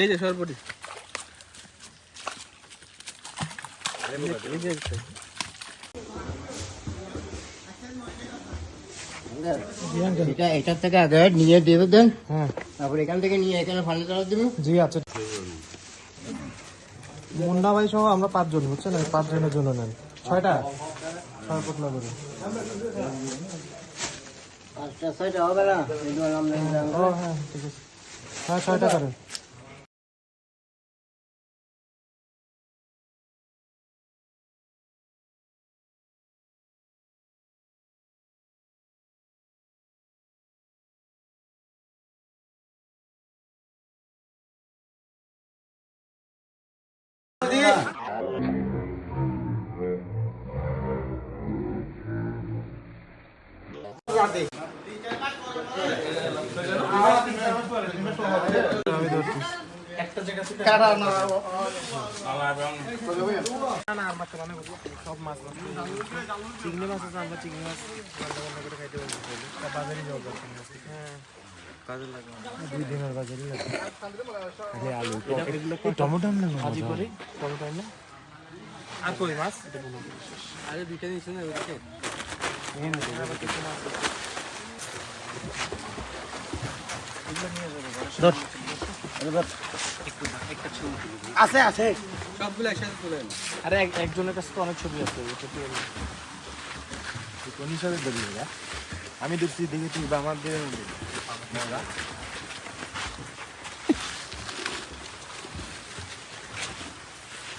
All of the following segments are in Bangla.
এই যে সরপটি এটার থেকে আগে নিয়ে দেবে দেন। হ্যাঁ, তারপর এখান থেকে নিয়ে এখানে ফান্ডে চালা দেবেন। জি আচ্ছা। মুন্না ভাই সহ আমরা 5 জন, বুঝছেন? 5 জনের জন্য নেন 6টা সরপট না করে। আচ্ছা, 6টা হবে না? ও হ্যাঁ ঠিক আছে, হ্যাঁ 6টা করেন। সব মাছ চিংড়ি মাছ আছে, আমরা চিংড়ি মাছ রান্না বান্না করে খাইতে পারবো। বাজারে যাওয়া দরকার নেই। কাজে লাগে 2 দিনের বাজারই লাগে। আলু টমেটো আনলেন না? আজি করি টমেটো আনলেন আর কই মাছ এটা বলুন। আরে দুইটা নিছেন না ওইদিকে নিয়ে নিতে আবার কিছু মাছ এগুলো নিয়ে যাবে। ধর একটা ছবি আছে আছে, সবগুলো একসাথে তুলেন। আরে একজনের কাছে তো অনেক ছবি আছে, ওটা কি কোন হিসাবে ধরবি? আমি দেখছি, দেখেছি বা আমার দিয়ে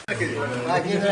আগে